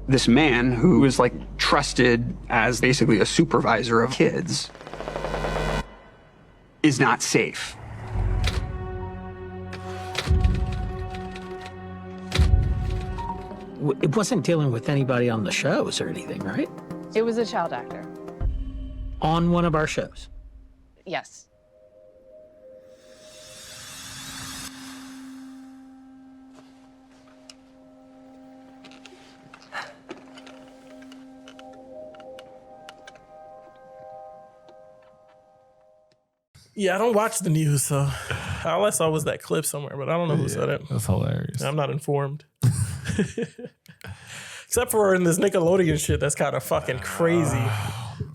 This man who is like trusted as basically a supervisor of kids is not safe. It wasn't dealing with anybody on the shows or anything, right? It was a child actor. On one of our shows. Yes. Yeah, I don't watch the news, so all I saw was that clip somewhere, but I don't know who said it. That's hilarious. I'm not informed. Except for in this Nickelodeon shit that's kind of fucking crazy.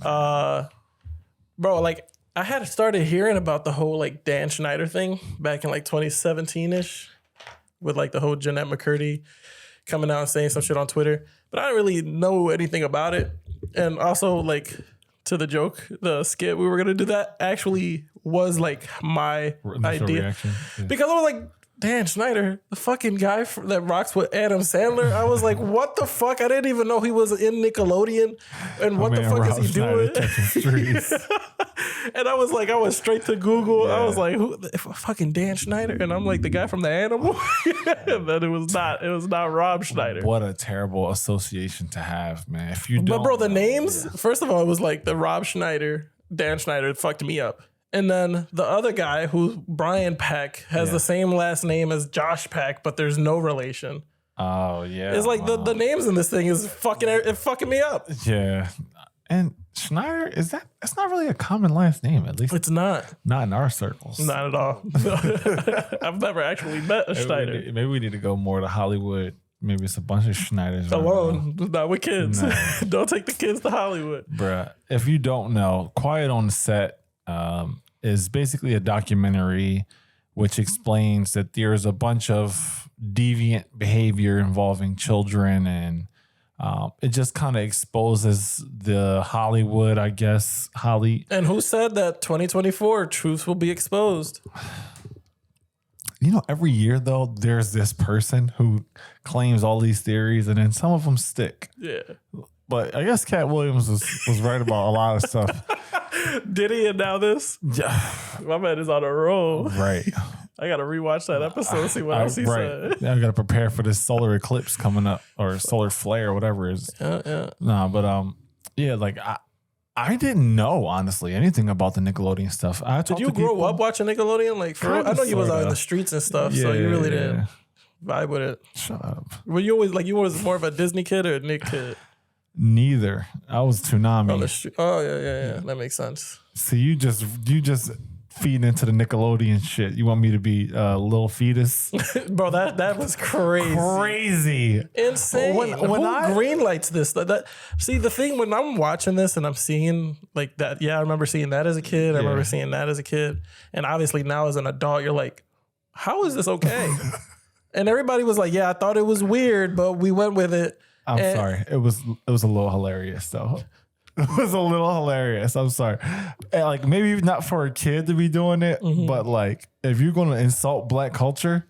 Bro, like, I had started hearing about the whole, like, Dan Schneider thing back in, like, 2017-ish with, like, the whole Jeanette McCurdy coming out and saying some shit on Twitter. But I didn't really know anything about it. And also, like, to the joke, the skit we were going to do that actually was, like, my idea. Yeah. Because I was like, Dan Schneider, the fucking guy that rocks with Adam Sandler. I was like, what the fuck? I didn't even know he was in Nickelodeon. And what the fuck is he doing? And I was like, I went straight to Google. Yeah. I was like, who? Fucking Dan Schneider. And I'm like, the guy from The Animal. And then it was not Rob Schneider. What a terrible association to have, man. If you don't, but bro, the names, first of all, it was like the Rob Schneider, Dan Schneider fucked me up. And then the other guy, who Brian Peck, has the same last name as Josh Peck, but there's no relation. Oh yeah, it's like the names in this thing is fucking me up. Yeah, and Schneider that's not really a common last name. At least it's not in our circles. Not at all. I've never actually met a Schneider. Maybe we need to go more to Hollywood. Maybe it's a bunch of Schneiders alone, not with kids. No. Don't take the kids to Hollywood, bruh. If you don't know, Quiet on the Set is basically a documentary which explains that there's a bunch of deviant behavior involving children, and it just kind of exposes the Hollywood, I guess. And who said that 2024 truth will be exposed? You know, every year though, there's this person who claims all these theories, and then some of them stick. Yeah. But I guess Cat Williams was right about a lot of stuff. Did he? And now this? Yeah. My man is on a roll. Right. I got to rewatch that episode, see what else he said. Now I got to prepare for this solar eclipse coming up, or solar flare, whatever it is. Yeah. No, but yeah, like I didn't know, honestly, anything about the Nickelodeon stuff. Did you grow up watching Nickelodeon? Like, for real? I know you was out in the streets and stuff, so you really didn't vibe with it. Shut up. Were you always you was more of a Disney kid or a Nick kid? Neither. I was Toonami. Oh yeah. That makes sense. So you just feed into the Nickelodeon shit. You want me to be a little fetus? Bro, that was crazy. Crazy. Insane. When who greenlights this? See, the thing when I'm watching this and I'm seeing like that, I remember seeing that as a kid. I remember seeing that as a kid. And obviously now as an adult, you're like, how is this okay? And everybody was like, I thought it was weird, but we went with it. I'm sorry. It was a little hilarious though. It was a little hilarious. I'm sorry. And like maybe not for a kid to be doing it, but like if you're going to insult black culture,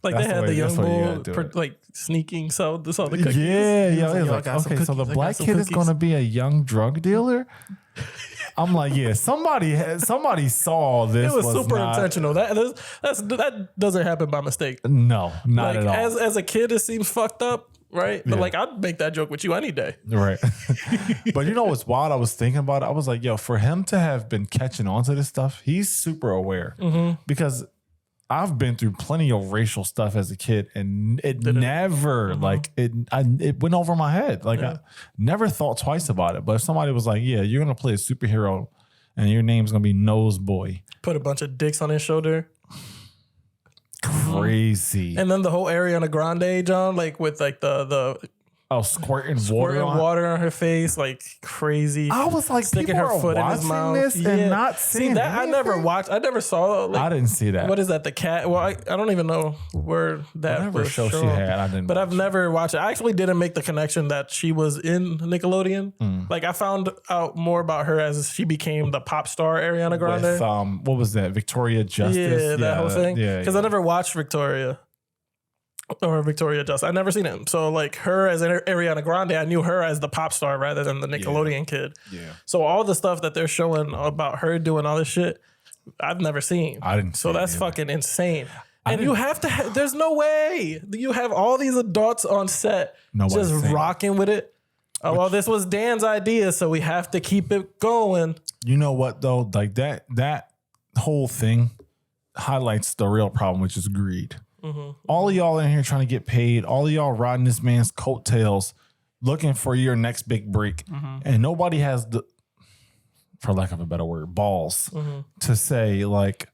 like they had the young bull like sneaking so the cookies. Yeah. Like, okay, so the black kid is going to be a young drug dealer. I'm like, somebody saw this. It was super intentional. That doesn't happen by mistake. No, not at all. As a kid, it seems fucked up. Right. But like, I'd make that joke with you any day. Right. But you know what's wild? I was thinking about it. I was like, for him to have been catching on to this stuff, he's super aware. Because I've been through plenty of racial stuff as a kid, and it never it went over my head. Like I never thought twice about it. But if somebody was like, you're going to play a superhero and your name's going to be Nose Boy. Put a bunch of dicks on his shoulder. Crazy. And then the whole Ariana Grande, John, like with like the squirting water on her face, like crazy. I was like, sticking her foot in his mouth this and not seeing that. Anything? I never saw. Like, I didn't see that. What is that? The cat? Well, I don't even know where that Whatever show she had. I didn't. But I've never watched it. I actually didn't make the connection that she was in Nickelodeon. Like I found out more about her as she became the pop star Ariana Grande. With, what was that? Victoria Justice. Yeah, that whole thing. Because I never watched Victoria. or Victoria Justice. I never seen him. So like her as Ariana Grande, I knew her as the pop star rather than the Nickelodeon kid. Yeah. So all the stuff that they're showing about her doing all this shit, I've never seen. I didn't. So see that's it fucking insane. And you have to. There's no way you have all these adults on set Nobody's just saying. rocking with it. Oh well, this was Dan's idea, so we have to keep it going. You know what though? Like that whole thing highlights the real problem, which is greed. All of y'all in here trying to get paid. All of y'all riding this man's coattails, looking for your next big break, and nobody has the, for lack of a better word, balls to say like,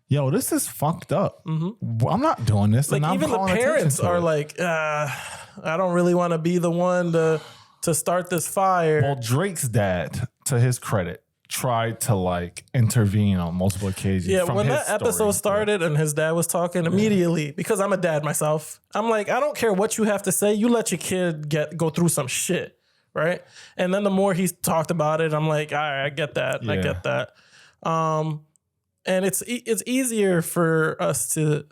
"Yo, this is fucked up. I'm not doing this." Like and I'm even the calling parents attention to are it. like, I don't really want to be the one to start this fire. Well, Drake's dad, to his credit, tried to like intervene on multiple occasions. Yeah, from when his that episode story. started and his dad was talking immediately, because I'm a dad myself, I'm like, I don't care what you have to say. You let your kid go through some shit, right? And then the more he's talked about it, I'm like, all right, I get that. I Yeah. get that. And it's easier for us to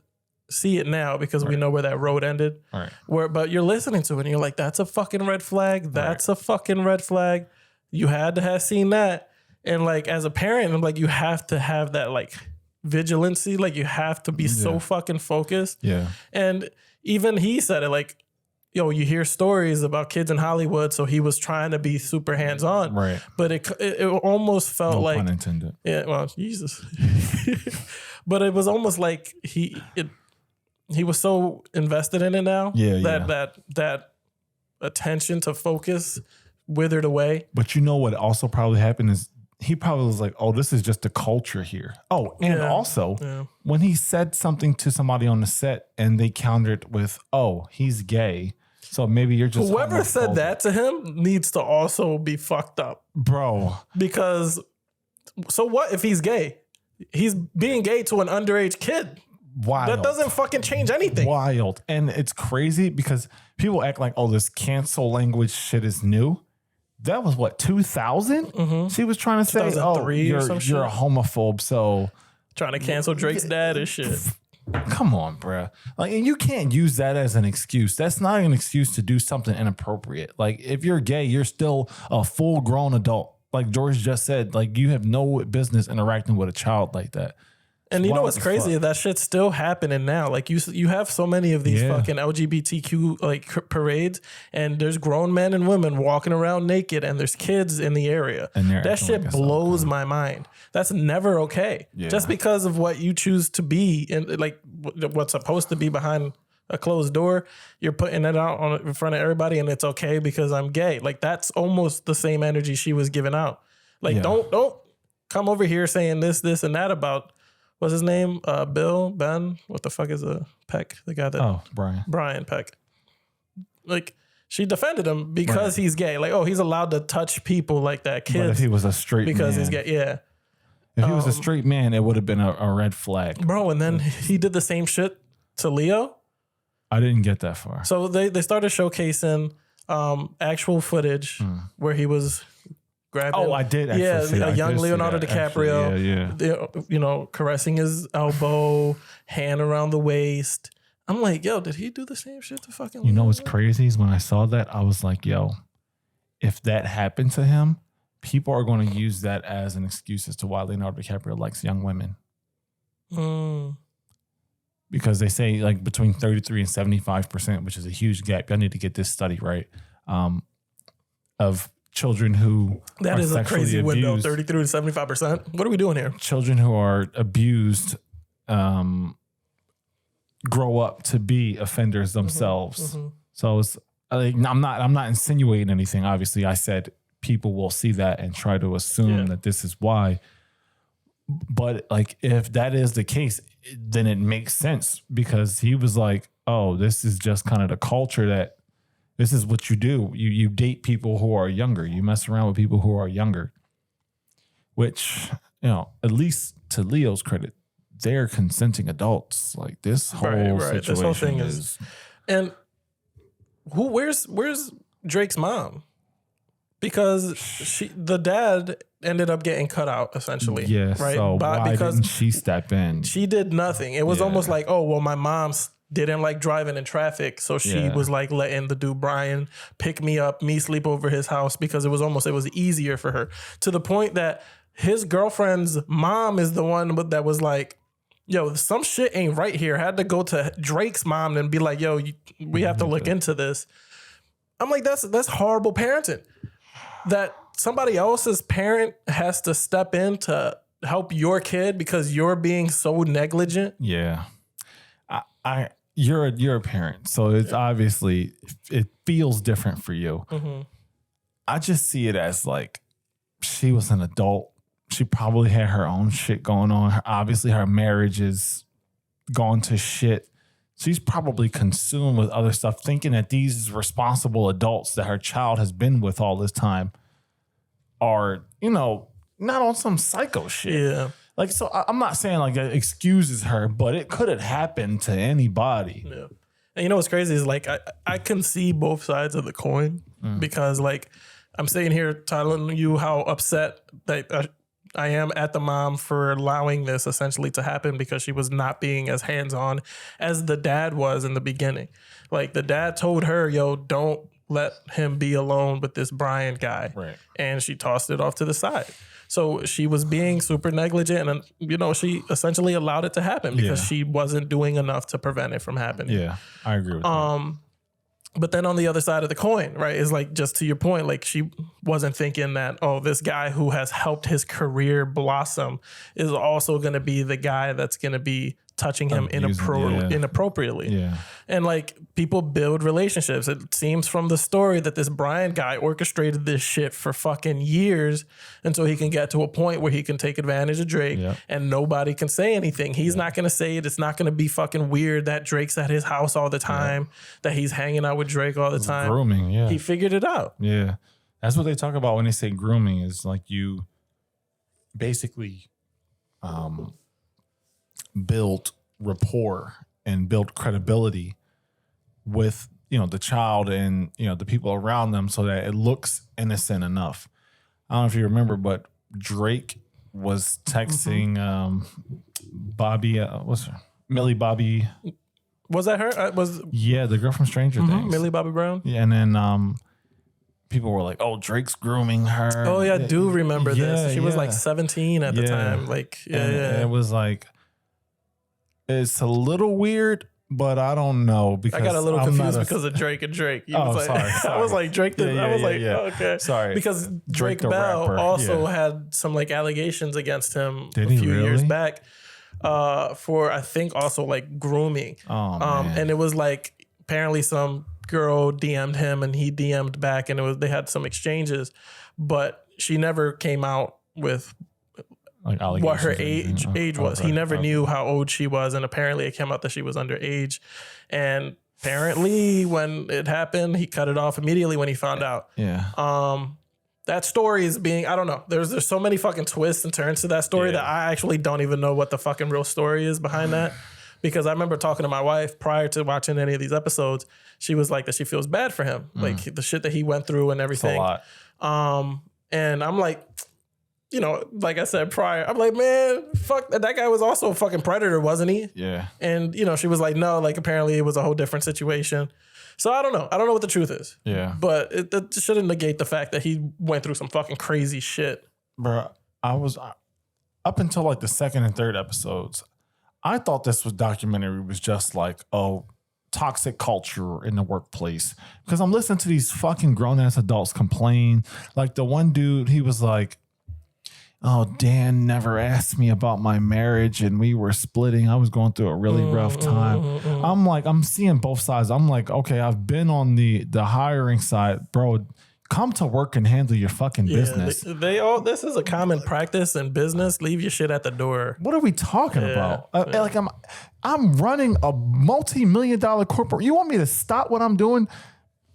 see it now because we know where that road ended. Right. But you're listening to it and you're like, that's a fucking red flag. That's a fucking red flag. You had to have seen that. And like as a parent, I'm like, you have to have that like vigilancy. Like you have to be so fucking focused. Yeah. And even he said it like, yo, you hear stories about kids in Hollywood. So he was trying to be super hands on. Right. But it almost felt No like, pun intended. yeah, well, Jesus. But it was almost like he was so invested in it now. That attention to focus withered away. But you know what also probably happened is he probably was like, oh, this is just the culture here. Oh, and also when he said something to somebody on the set and they countered with, oh, he's gay. So maybe you're just Whoever said homophobic. that to him needs to also be fucked up. Bro. Because so what if he's gay? He's being gay to an underage kid. Wild. That doesn't fucking change anything. Wild. And it's crazy because people act like, oh, this cancel language shit is new. That was what, 2000? She was trying to say, oh, 2003 or some shit. you're a homophobe. So Trying to cancel Drake's dad and shit. come on, bruh. Like, and you can't use that as an excuse. That's not an excuse to do something inappropriate. Like, if you're gay, you're still a full grown adult. Like George just said, like you have no business interacting with a child like that. And you know Wild what's as crazy? fuck. That shit's still happening now. Like you have so many of these Yeah. fucking LGBTQ like parades, and there's grown men and women walking around naked, and there's kids in the area. And they're that acting shit like it's blows my mind. That's never okay. Yeah. Just because of what you choose to be and like what's supposed to be behind a closed door, you're putting it out in front of everybody, and it's okay because I'm gay. Like that's almost the same energy she was giving out. Like Yeah. don't come over here saying this and that about. What's his name? Ben? What the fuck is Peck? The guy that... Oh, Brian Peck. Like, she defended him because he's gay. Like, oh, he's allowed to touch people like that. But Kids. if he was a straight because man, he's gay. Yeah. if he was a straight man, it would have been a red flag. Bro, and then he did the same shit to Leo. I didn't get that far. So they started showcasing actual footage where he was grabbing... Oh, I did actually see a that. young I did see Leonardo that, DiCaprio. actually. Yeah. Caressing his elbow, hand around the waist. I'm like, yo, did he do the same shit to fucking You know Leo? what's crazy is when I saw that, I was like, yo, if that happened to him, people are going to use that as an excuse as to why Leonardo DiCaprio likes young women. Because they say like between 33 and 75%, which is a huge gap. Y'all need to get this study right. Of children who That are is a sexually crazy window, abused. 33 to 75%. What are we doing here? Children who are abused grow up to be offenders themselves. So it's like, I'm not insinuating anything. Obviously, I said people will see that and try to assume that this is why. But like, if that is the case, then it makes sense because he was like, oh, this is just kind of the culture that this is what you do. You date people who are younger. You mess around with people who are younger, which, you know, at least to Leo's credit, they're consenting adults. Like this whole situation This whole thing is, and where's Drake's mom? Because the dad ended up getting cut out essentially. Yeah. Right. So why because didn't she step in? she did nothing. It was almost like, oh well, my mom didn't like driving in traffic. So she was like letting the dude Brian pick me up, me sleep over his house because it was easier for her, to the point that his girlfriend's mom is the one that was like, yo, some shit ain't right here. Had to go to Drake's mom and be like, yo, we have to look into this. I'm like, that's horrible parenting. That somebody else's parent has to step in to help your kid because you're being so negligent. Yeah. You're a parent, so it's obviously it feels different for you. Mm-hmm. I just see it as like she was an adult. She probably had her own shit going on. Obviously, her marriage is gone to shit. She's probably consumed with other stuff, thinking that these responsible adults that her child has been with all this time are, not on some psycho shit. Yeah. Like, so I'm not saying like that excuses her, but it could have happened to anybody. Yeah. And you know what's crazy is like I can see both sides of the coin because like I'm sitting here telling you how upset that I am at the mom for allowing this essentially to happen because she was not being as hands-on as the dad was in the beginning. Like the dad told her, yo, don't let him be alone with this Brian guy. Right. And she tossed it off to the side. So she was being super negligent and, she essentially allowed it to happen because she wasn't doing enough to prevent it from happening. Yeah, I agree with that. But then on the other side of the coin, right, is like, just to your point, like she wasn't thinking that, this guy who has helped his career blossom is also going to be the guy that's going to be touching him inappropriately. Yeah. And like people build relationships. It seems from the story that this Brian guy orchestrated this shit for fucking years until he can get to a point where he can take advantage of Drake and nobody can say anything. He's not going to say it. It's not going to be fucking weird that Drake's at his house all the time, that he's hanging out with Drake all the time. Grooming, He figured it out. Yeah. That's what they talk about when they say grooming is like you basically build rapport and build credibility with, the child and, the people around them so that it looks innocent enough. I don't know if you remember, but Drake was texting Bobby, what's her? Millie Bobby. Was that her? The girl from Stranger Things. Millie Bobby Brown? Yeah, and then people were like, oh, Drake's grooming her. Oh, yeah, I do remember this. She was like 17 at the time. Like, and it was like, it's a little weird, but I don't know because I got a little confused because of Drake and Drake. Sorry. I was like Drake. Okay. Sorry. Because Drake Bell rapper. also had some like allegations against him Did a he few really? years back for I think also like grooming. Oh, man. And it was like apparently some girl DM'd him and he DM'd back and they had some exchanges, but she never came out with like what her age was. He never knew how old she was, and apparently it came out that she was underage. And apparently when it happened, he cut it off immediately when he found out. Yeah. That story is being, I don't know. There's so many fucking twists and turns to that story that I actually don't even know what the fucking real story is behind that. Because I remember talking to my wife prior to watching any of these episodes. She was like that she feels bad for him. Like the shit that he went through and everything. It's a lot. And I'm like, like I said prior, I'm like, man, fuck, that guy was also a fucking predator, wasn't he? Yeah. And, she was like, no, like apparently it was a whole different situation. So I don't know. I don't know what the truth is. Yeah. But it shouldn't negate the fact that he went through some fucking crazy shit. Bro, I was up until like the second and third episodes, I thought this documentary was just like, toxic culture in the workplace. Because I'm listening to these fucking grown-ass adults complain. Like the one dude, he was like, oh, Dan never asked me about my marriage and we were splitting. I was going through a really rough time. I'm like, I'm seeing both sides. I'm like, okay, I've been on the hiring side. Bro, come to work and handle your fucking business. This is a common practice in business. Leave your shit at the door. What are we talking about? Like I'm running a multi-million-dollar corporate. You want me to stop what I'm doing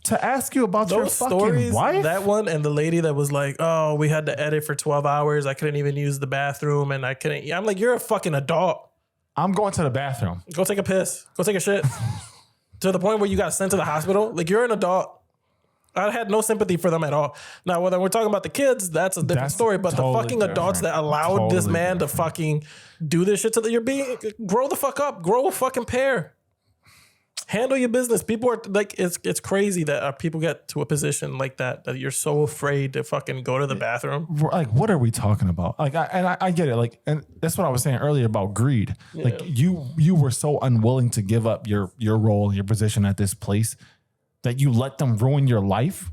to ask you about your fucking stories, wife? That one and the lady that was like, oh, we had to edit for 12 hours. I couldn't even use the bathroom and I couldn't. I'm like, you're a fucking adult. I'm going to the bathroom. Go take a piss. Go take a shit. To the point where you got sent to the hospital. Like, you're an adult. I had no sympathy for them at all. Now, whether we're talking about the kids, that's a different story. But totally the fucking adults that allowed this man to fucking do this shit to you're being, grow the fuck up. Grow a fucking pair. Handle your business. People are like, it's crazy that people get to a position like that you're so afraid to fucking go to the bathroom. Like, what are we talking about? Like, I get it. Like, and that's what I was saying earlier about greed. Yeah. Like, you were so unwilling to give up your role, your position at this place, that you let them ruin your life.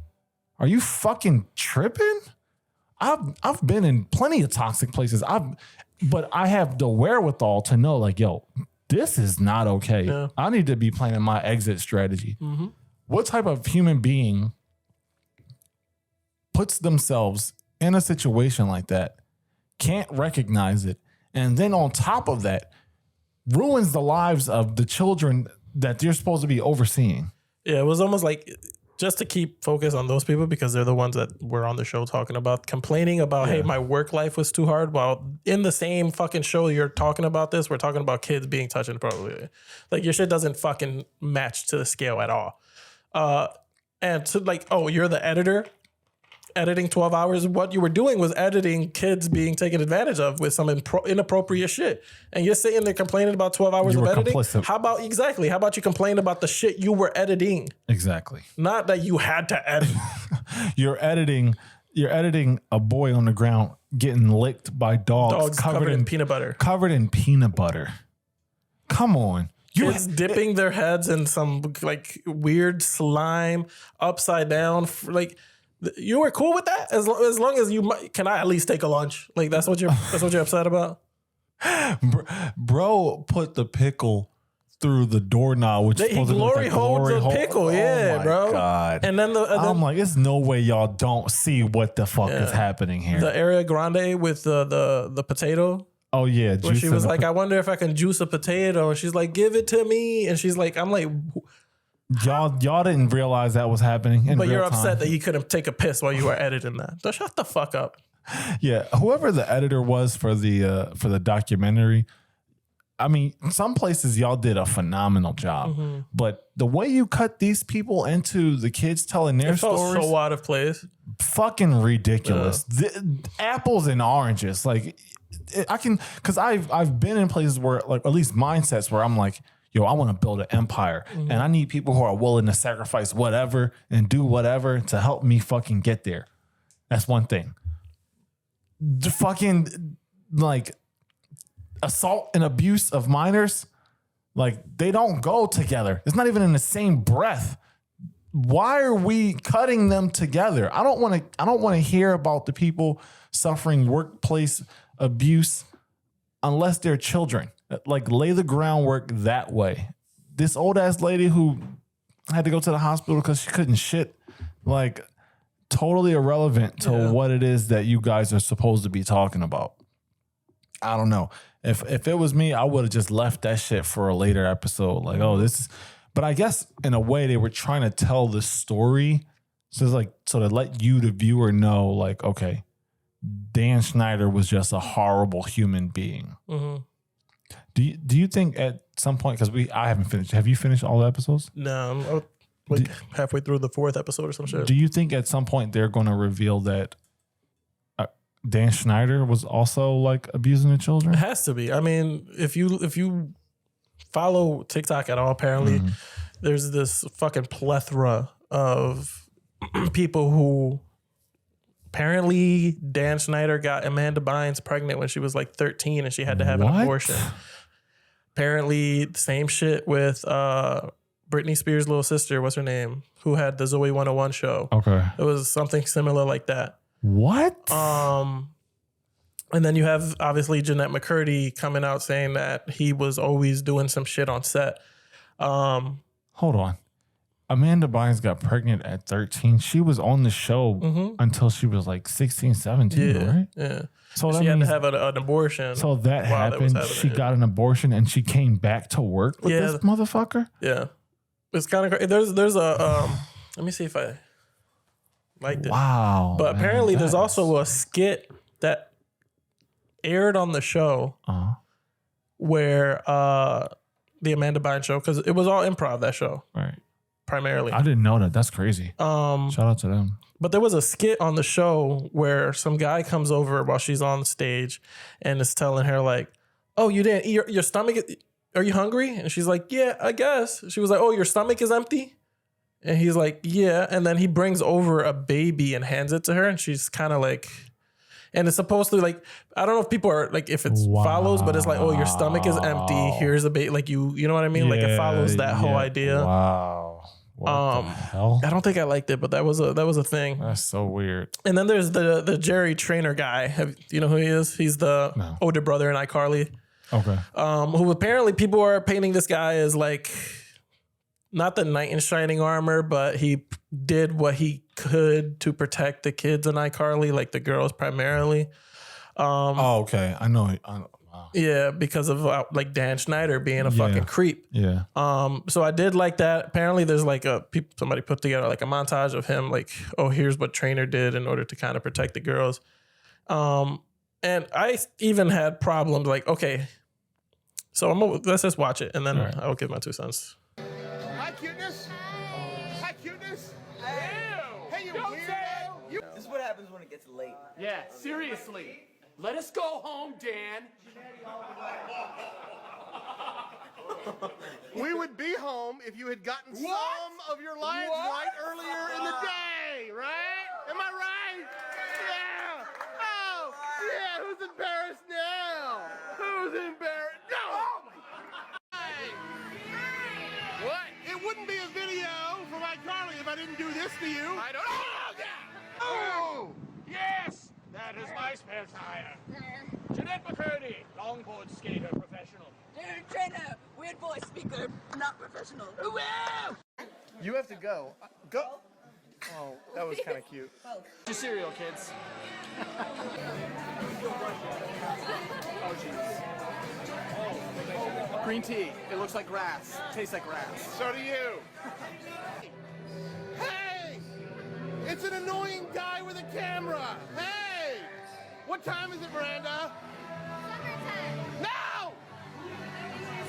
Are you fucking tripping? I've been in plenty of toxic places. But I have the wherewithal to know, like, yo, this is not okay. Yeah. I need to be planning my exit strategy. Mm-hmm. What type of human being puts themselves in a situation like that, can't recognize it, and then on top of that, ruins the lives of the children that they're supposed to be overseeing? Yeah, it was almost like, just to keep focus on those people because they're the ones that were on the show talking about, complaining about, hey, my work life was too hard. While in the same fucking show you're talking about this, we're talking about kids being touched inappropriately. Like, your shit doesn't fucking match to the scale at all. And to like, oh, you're the editor editing 12 hours. What you were doing was editing kids being taken advantage of with some inappropriate shit. And you're sitting there complaining about 12 hours of editing. Complicit. How about you complain about the shit you were editing? Exactly. Not that you had to edit. You're editing a boy on the ground getting licked by dogs covered in peanut butter. Covered in peanut butter. Come on. Kids dipping their heads in some like weird slime upside down. Like, you were cool with that as long as you can. I at least take a lunch? Like, that's what you're upset about. Bro put the pickle through the doorknob, which he glory holds a pickle. Oh my bro. God. And then I'm like, there's no way y'all don't see what the fuck is happening here. The Ariana Grande with the potato. Oh yeah, where she was like, I wonder if I can juice a potato, and she's like, give it to me, and she's like, I'm like, y'all didn't realize that was happening. But you're upset that you couldn't take a piss while you were editing that. So shut the fuck up. Yeah, whoever the editor was for the documentary, I mean, some places y'all did a phenomenal job, but the way you cut these people into the kids telling their stories, so out of place, fucking ridiculous. Apples and oranges, like because I've been in places where, like, at least mindsets where I'm like, yo, I want to build an empire, and I need people who are willing to sacrifice whatever and do whatever to help me fucking get there. That's one thing. The fucking like assault and abuse of minors, like, they don't go together. It's not even in the same breath. Why are we cutting them together? I don't want to hear about the people suffering workplace abuse unless they're children. Like, lay the groundwork that way. This old ass lady who had to go to the hospital because she couldn't shit, like, totally irrelevant to what it is that you guys are supposed to be talking about. I don't know. If it was me, I would have just left that shit for a later episode. Like, oh, this is, but I guess in a way they were trying to tell the story. So it's like, so to let you, the viewer, know, like, okay, Dan Schneider was just a horrible human being. Mm-hmm. Do you think at some point, because I haven't finished, have you finished all the episodes? No, I'm halfway through the 4th episode or some shit. Do you think at some point they're going to reveal that Dan Schneider was also, like, abusing the children? It has to be. I mean, if you follow TikTok at all, apparently there's this fucking plethora of people who apparently Dan Schneider got Amanda Bynes pregnant when she was like 13 and she had to have an abortion. Apparently the same shit with Britney Spears' little sister, what's her name, who had the Zoe 101 show. Okay. It was something similar like that. What? And then you have obviously Jeanette McCurdy coming out saying that he was always doing some shit on set. Hold on. Amanda Bynes got pregnant at 13. She was on the show until she was like 16, 17, right? Yeah. So she had to have an abortion. So that happened. She got an abortion and she came back to work with this motherfucker? Yeah. It's kind of crazy. There's a, let me see if I liked it. Wow. But apparently there's also a skit that aired on the show where the Amanda Bynes show, because it was all improv, that show. Right. Primarily. I didn't know that. That's crazy. Shout out to them. But there was a skit on the show where some guy comes over while she's on stage and is telling her, like, oh, you didn't eat your stomach. are you hungry? And she's like, yeah, I guess. She was like, oh, your stomach is empty? And he's like, yeah. And then he brings over a baby and hands it to her. And she's kind of like, and it's supposed to like, I don't know if people are like, if it's follows, but it's like, oh, your stomach is empty. Here's a baby. Like you know what I mean? Like it follows that whole idea. Wow. What the hell? I don't think I liked it, but that was a thing. That's so weird. And then there's the Jerry Trainer guy. You know who he is? He's the older brother in iCarly. Okay. Who apparently people are painting this guy as like, not the knight in shining armor, but he did what he could to protect the kids in iCarly, like the girls primarily. Okay. I know. Wow. Yeah, because of like Dan Schneider being a fucking creep. Yeah. So I did like that. Apparently, there's like somebody put together like a montage of him, like, oh, here's what Trainer did in order to kind of protect the girls. And I even had problems like, okay, so let's just watch it, and then I'll give my 2 cents. Hi, cuteness. Hi, cuteness. Hey, you weirdo. This is what happens when it gets late. Yeah, seriously. Let us go home, Dan. We would be home if you had gotten some of your lines right earlier in the day, right? Am I right? Yeah. Oh, yeah. Who's embarrassed now? Who's embarrassed? No. What? It wouldn't be a video from iCarly if I didn't do this to you. I don't. Oh, yeah. Oh, yes. That is my spare tire. Jeanette McCurdy, longboard skater, professional. Dude, trainer, weird voice speaker, not professional. Woo! You have to go. Go. Oh, that was kind of cute. Your cereal, kids. Oh, jeez. Green tea. It looks like grass. Tastes like grass. So do you. Hey! It's an annoying guy with a camera. Hey! What time is it, Miranda? Summertime. No!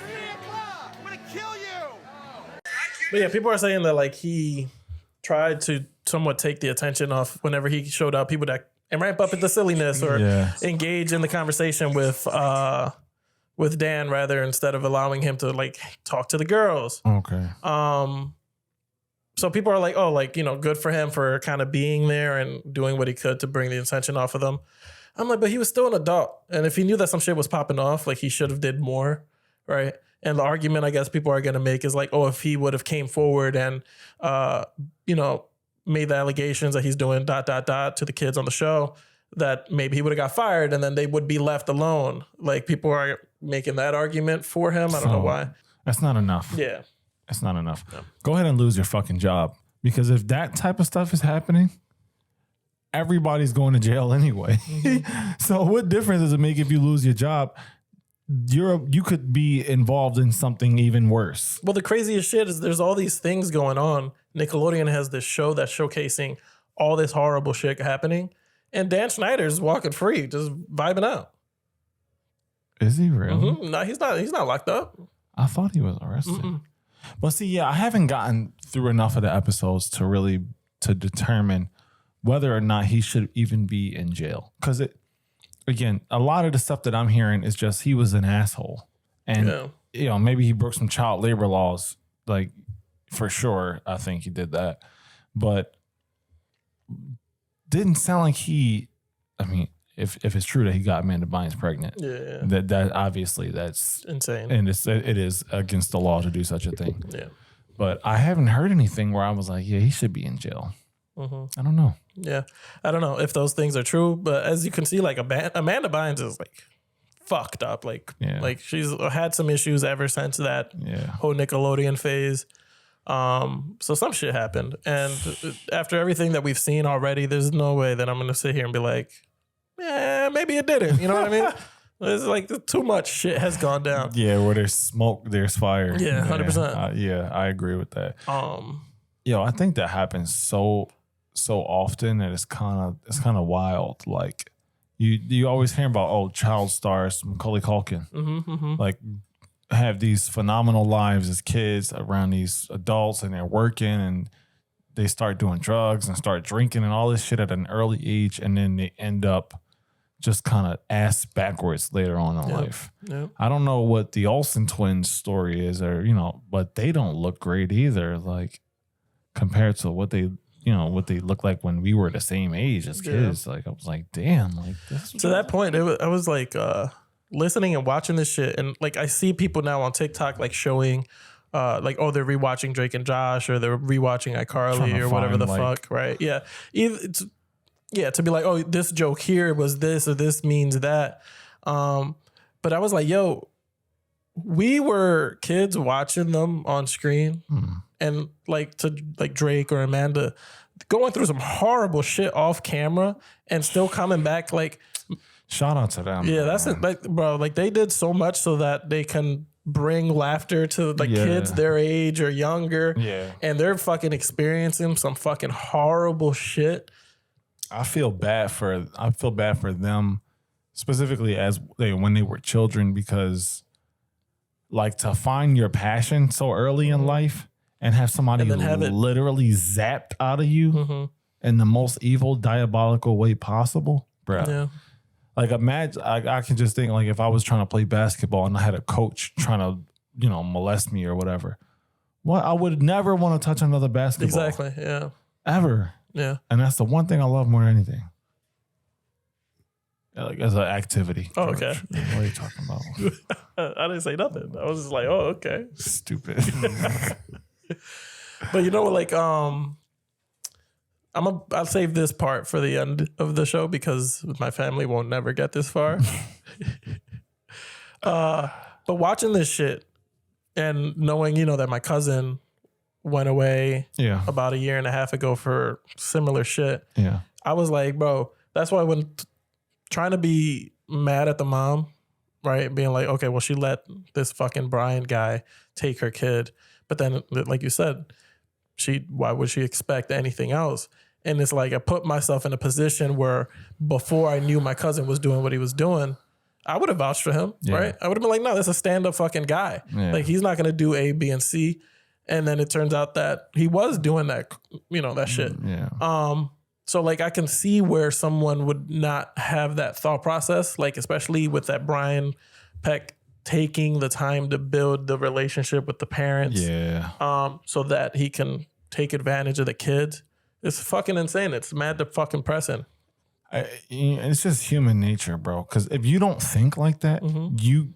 3 o'clock. I'm gonna kill you. But yeah, people are saying that like he tried to somewhat take the attention off whenever he showed up. People that and ramp up at the silliness or engage in the conversation with Dan rather instead of allowing him to like talk to the girls. Okay. So people are like, oh, like, you know, good for him for kind of being there and doing what he could to bring the attention off of them. I'm like, but he was still an adult. And if he knew that some shit was popping off, like he should have did more, right? And the argument I guess people are going to make is like, oh, if he would have came forward and, you know, made the allegations that he's doing ... to the kids on the show, that maybe he would have got fired and then they would be left alone. Like people are making that argument for him. I don't know why. That's not enough. Yeah. That's not enough. No. Go ahead and lose your fucking job. Because if that type of stuff is happening, everybody's going to jail anyway. Mm-hmm. So what difference does it make if you lose your job? You could be involved in something even worse. Well, the craziest shit is there's all these things going on. Nickelodeon has this show that's showcasing all this horrible shit happening. And Dan Schneider's walking free, just vibing out. Is he really? Mm-hmm. No, he's not locked up. I thought he was arrested. Mm-mm. But see, yeah, I haven't gotten through enough of the episodes to determine whether or not he should even be in jail. Because again, a lot of the stuff that I'm hearing is just he was an asshole. And, you know, maybe he broke some child labor laws. Like, for sure, I think he did that. But didn't sound like if it's true that he got Amanda Bynes pregnant, that obviously that's insane. And it is against the law to do such a thing. Yeah. But I haven't heard anything where I was like, yeah, he should be in jail. Mm-hmm. I don't know. Yeah. I don't know if those things are true, but as you can see, like Amanda Bynes is like fucked up. Like she's had some issues ever since that whole Nickelodeon phase. So some shit happened. And after everything that we've seen already, there's no way that I'm going to sit here and be like, yeah, maybe it didn't. You know what I mean? It's like too much shit has gone down. Yeah, where there's smoke, there's fire. Yeah, 100%. Yeah, I agree with that. I think that happens so often that it's kind of wild. Like you always hear about child stars, Macaulay Culkin, like have these phenomenal lives as kids around these adults, and they're working and they start doing drugs and start drinking and all this shit at an early age, and then they end up just kind of ass backwards later on in life. Yep. I don't know what the Olsen twins story is, or but they don't look great either. Like compared to what they look like when we were the same age as kids. Like I was like, damn, like this. To that point, I was like listening and watching this shit, and like I see people now on TikTok like showing. Like, oh, they're rewatching Drake and Josh, or they're rewatching iCarly, or whatever the fuck, right? Yeah, to be like, oh, this joke here was this, or this means that. But I was like, yo, we were kids watching them on screen, and like to like Drake or Amanda going through some horrible shit off camera, and still coming back like. Shout out to them. Yeah, that's it, like, bro. Like they did so much so that they can bring laughter to like kids their age or younger. Yeah. And they're fucking experiencing some fucking horrible shit. I feel bad for them specifically when they were children, because like to find your passion so early in life and have somebody literally zapped out of you in the most evil, diabolical way possible, bro. Yeah. Like imagine, I can just think like if I was trying to play basketball and I had a coach trying to, molest me or whatever. What I would never want to touch another basketball. Exactly. Yeah. Ever. Yeah. And that's the one thing I love more than anything. Yeah, like as an activity. Oh, okay. What are you talking about? I didn't say nothing. I was just like, oh, okay. Stupid. But you know what? Like, I'll save this part for the end of the show because my family won't never get this far. But watching this shit and knowing, that my cousin went away about a year and a half ago for similar shit. Yeah. I was like, bro, that's why when trying to be mad at the mom, right? Being like, okay, well, she let this fucking Brian guy take her kid. But then, like you said, why would she expect anything else? And it's like I put myself in a position where before I knew my cousin was doing what he was doing, I would have vouched for him, right? I would have been like, no, that's a stand-up fucking guy. Yeah. Like he's not going to do A, B, and C. And then it turns out that he was doing that, that shit. Yeah. So like I can see where someone would not have that thought process, like especially with that Brian Peck taking the time to build the relationship with the parents. Yeah. So that he can take advantage of the kids. It's fucking insane. It's mad fucking pressing. It's just human nature, bro. Because if you don't think like that, you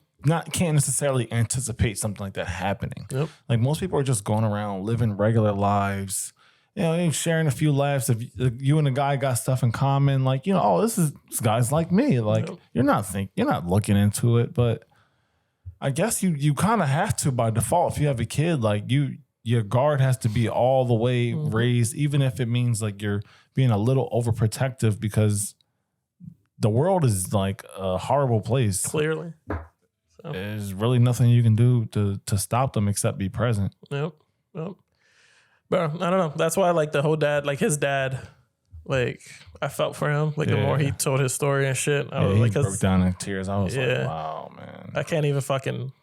can't necessarily anticipate something like that happening. Yep. Like most people are just going around living regular lives, sharing a few laughs. If you and the guy got stuff in common, like this guy's like me. Like you're not looking into it, but I guess you kind of have to by default. If you have a kid, like your guard has to be all the way raised, even if it means like you're being a little overprotective, because the world is like a horrible place. Clearly. So. There's really nothing you can do to stop them except be present. Yep. But I don't know. That's why like the whole dad, like his dad, like I felt for him. Like the more he told his story and shit, I was he broke down in tears. I was like, wow, man. I can't even fucking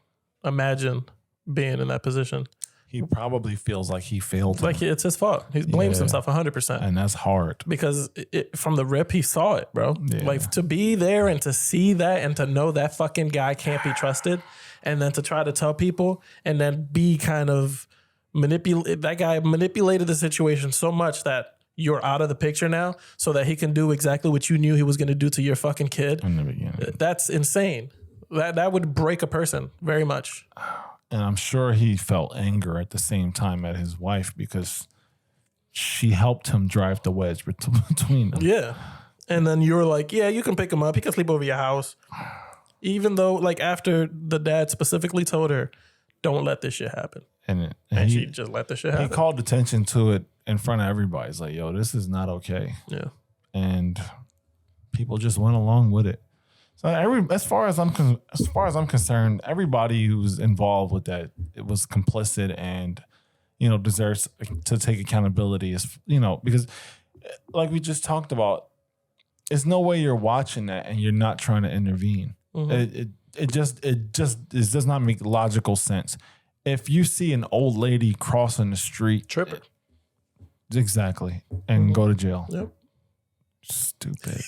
imagine being in that position. He probably feels like he failed him. Like it's his fault. He blames himself 100%. And that's hard. Because from the rip, he saw it, bro. Yeah. Like to be there and to see that and to know that fucking guy can't be trusted, and then to try to tell people and then be kind of that guy manipulated the situation so much that you're out of the picture now so that he can do exactly what you knew he was going to do to your fucking kid. In the beginning. That's insane. That would break a person very much. And I'm sure he felt anger at the same time at his wife because she helped him drive the wedge between them. Yeah. And then you were like, yeah, you can pick him up. He can sleep over your house. Even though, like, after the dad specifically told her, don't let this shit happen. And she just let the shit happen. He called attention to it in front of everybody. It's like, yo, this is not okay. Yeah. And people just went along with it. So as far as I'm concerned, everybody who's involved with that, it was complicit and, deserves to take accountability. Is because like we just talked about, there's no way you're watching that and you're not trying to intervene. Mm-hmm. It does not make logical sense. If you see an old lady crossing the street, trip her. Exactly, and go to jail. Yep. Stupid.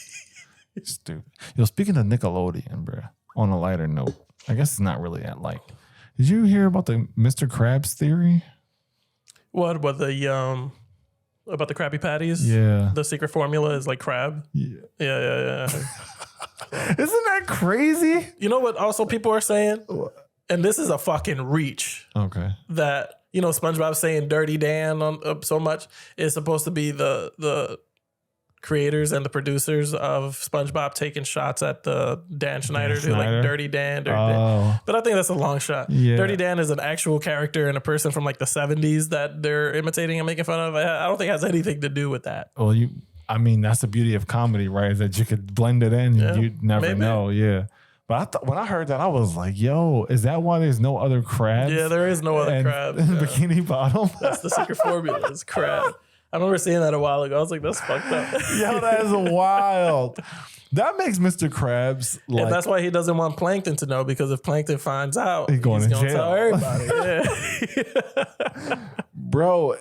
Stupid. Yo, speaking of Nickelodeon, bro, on a lighter note, I guess it's not really that light. Did you hear about the Mr. Krabs theory? What about the Krabby Patties? Yeah. The secret formula is like crab. Yeah. Yeah. Isn't that crazy? You know what also people are saying? And this is a fucking reach. Okay. That, SpongeBob saying Dirty Dan on so much is supposed to be the creators and the producers of SpongeBob taking shots at the Dan Schneider to like Dirty Dan. Dan. But I think that's a long shot. Yeah. Dirty Dan is an actual character and a person from like the 70s that they're imitating and making fun of. I don't think it has anything to do with that. Well, that's the beauty of comedy, right? Is that you could blend it in and you'd never know. Yeah. But when I heard that, I was like, yo, is that why there's no other crabs? Yeah, there is no other crab. In Bikini Bottom? That's the secret formula. It's crab. I remember seeing that a while ago. I was like, that's fucked up. Yo, that is wild. That makes Mr. Krabs like... And that's why he doesn't want Plankton to know, because if Plankton finds out, he's going to jail. Tell everybody. Yeah. Bro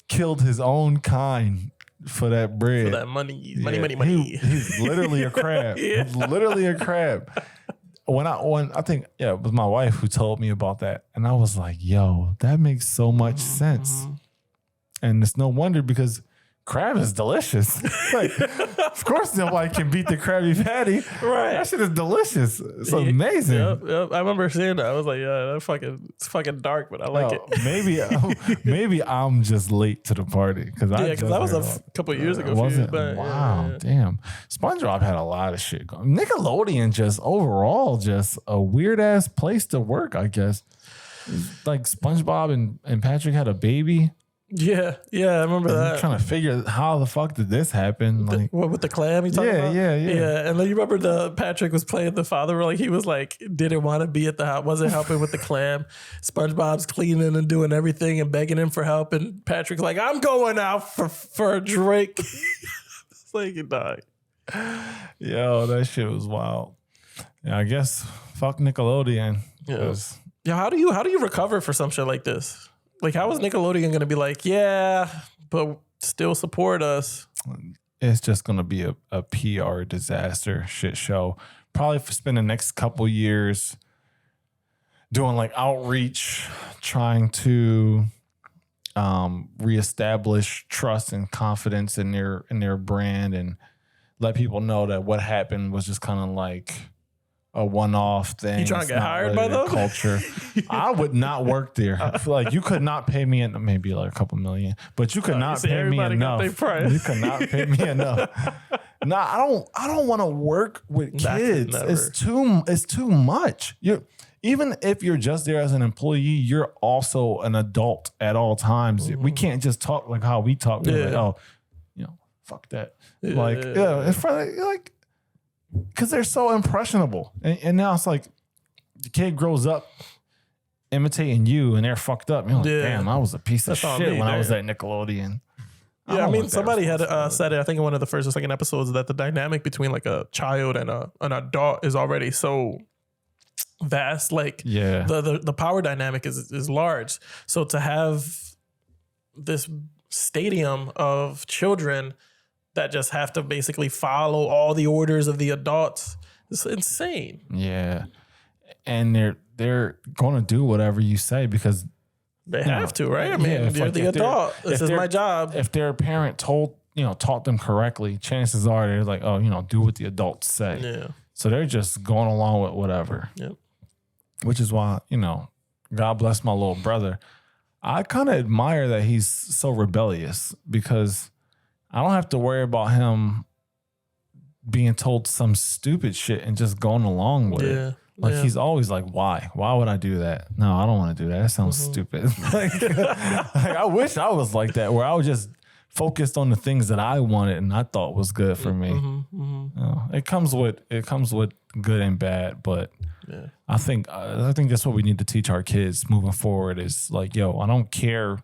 killed his own kind for that bread. For that money. He's literally a crab. He's literally a crab. When I think it was my wife who told me about that, and I was like, yo, that makes so much sense. And it's no wonder, because crab is delicious. Like, of course nobody can beat the Krabby Patty. Right. That shit is delicious. It's amazing. Yep. I remember seeing that. I was like, yeah, it's fucking dark, but I like it. Maybe I'm just late to the party. Because that was a couple of years ago. Was it? Wow, damn. SpongeBob had a lot of shit going. Nickelodeon just overall just a weird ass place to work, I guess. Like SpongeBob and Patrick had a baby. Yeah, I remember that. I'm trying to figure how the fuck did this happen? Like, what with the clam? You talking about? Yeah. And then you remember Patrick was playing the father, like he was like didn't want to be at the house, wasn't helping with the clam. SpongeBob's cleaning and doing everything and begging him for help, and Patrick's like, "I'm going out for a drink." It's like, you died. Yo, that shit was wild. Yeah, I guess fuck Nickelodeon. Yeah, how do you recover for some shit like this? Like, how is Nickelodeon going to be like, yeah, but still support us? It's just going to be a PR disaster shit show. Probably spend the next couple years doing like outreach, trying to reestablish trust and confidence in their brand, and let people know that what happened was just kind of like a one-off thing. You trying to get hired by them? Culture. I would not work there. I feel like you could not pay me maybe like a couple million, but you could not pay me enough. You could not pay me enough. Nah, I don't want to work with kids. It's too much. Even if you're just there as an employee, you're also an adult at all times. We can't just talk like how we talk. Like, oh, fuck that. It's probably like. Because they're so impressionable. And now it's like the kid grows up imitating you and they're fucked up. You're like, damn, I was a piece of shit when I was at Nickelodeon. Yeah, I mean, somebody had said it, I think in one of the first or second episodes, that the dynamic between like a child and an adult is already so vast. Like the power dynamic is large. So to have this stadium of children that just have to basically follow all the orders of the adults, it's insane. Yeah. And they're going to do whatever you say because they have to, right? I mean, you're the adult. This is my job. If their parent taught them correctly, chances are they're like, oh, do what the adults say. Yeah. So they're just going along with whatever. Yep. Which is why, God bless my little brother. I kind of admire that he's so rebellious because I don't have to worry about him being told some stupid shit and just going along with it. Like he's always like, why? Why would I do that? No, I don't want to do that. That sounds stupid. like I wish I was like that, where I was just focused on the things that I wanted and I thought was good for me. It comes with good and bad, but I think that's what we need to teach our kids moving forward. Is like, yo, I don't care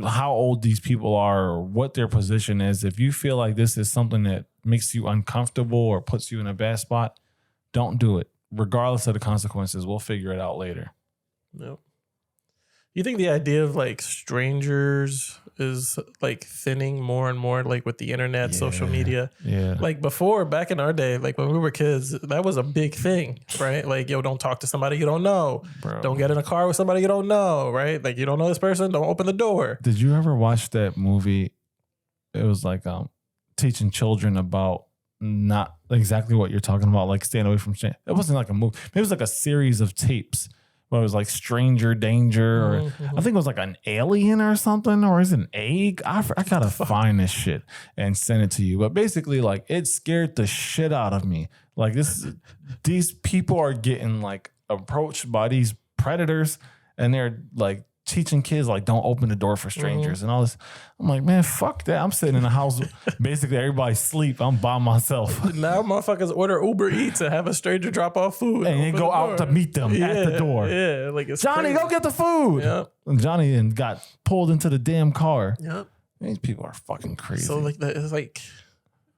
how old these people are or what their position is. If you feel like this is something that makes you uncomfortable or puts you in a bad spot, don't do it. Regardless of the consequences, we'll figure it out later. Yep. You think the idea of like strangers is like thinning more and more, like with the internet, social media. Yeah. Like before, back in our day, like when we were kids, that was a big thing, right? Like, yo, don't talk to somebody you don't know. Bro. Don't get in a car with somebody you don't know, right? Like, you don't know this person, don't open the door. Did you ever watch that movie? It was like teaching children about not exactly what you're talking about, like staying away from shit. It wasn't like a movie. It was like a series of tapes. But it was like Stranger Danger, or I think it was like an alien or something, or is it an egg? I gotta find this shit and send it to you. But basically, like, it scared the shit out of me. Like, these people are getting like approached by these predators, and they're like teaching kids like don't open the door for strangers and all this. I'm like, man, fuck that. I'm sitting in the house, basically everybody sleep. I'm by myself. Now motherfuckers order Uber Eats and have a stranger drop off food and then go out to meet them at the door. Yeah, like it's Johnny, crazy. go get the food. Yep. And Johnny and got pulled into the damn car. Yep. These people are fucking crazy. So like that is like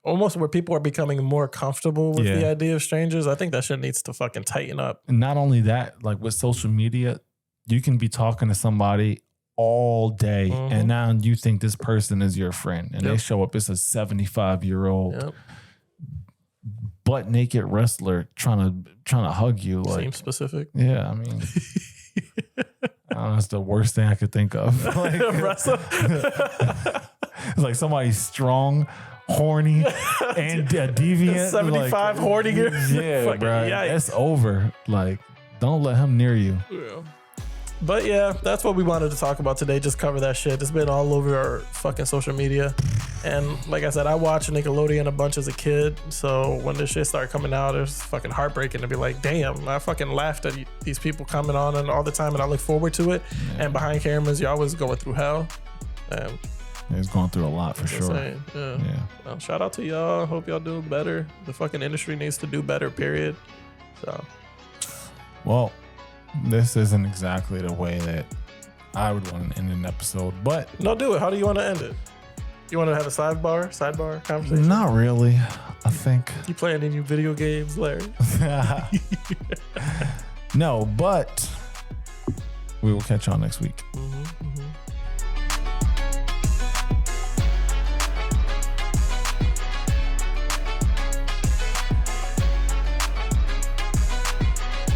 almost where people are becoming more comfortable with the idea of strangers. I think that shit needs to fucking tighten up. And not only that, like with social media, you can be talking to somebody all day and now you think this person is your friend and they show up, it's a 75-year-old butt naked wrestler trying to hug you. Like, Seems specific. Yeah, I mean, I don't know, it's the worst thing I could think of. Like, it's like somebody strong, horny, and deviant. 75 like, horny. Yeah, Fucking bro. yikes. It's over. Like, don't let him near you. Yeah. But yeah, that's what we wanted to talk about today. Just cover that shit. It's been all over our fucking social media. And like I said, I watched Nickelodeon a bunch as a kid. So when this shit started coming out, it was fucking heartbreaking to be like, damn, I fucking laughed at these people coming on and all the time and I look forward to it. Yeah. And behind cameras, y'all was going through hell. And it's going through a lot for sure. Yeah. Well, shout out to y'all. Hope y'all doing better. The fucking industry needs to do better, period. So. Well, this isn't exactly the way that I would want to end an episode, but no, do it. How do you want to end it? You want to have a sidebar conversation? Not really. I think you playing any video games, Larry? No, but we will catch y'all next week. Mm-hmm.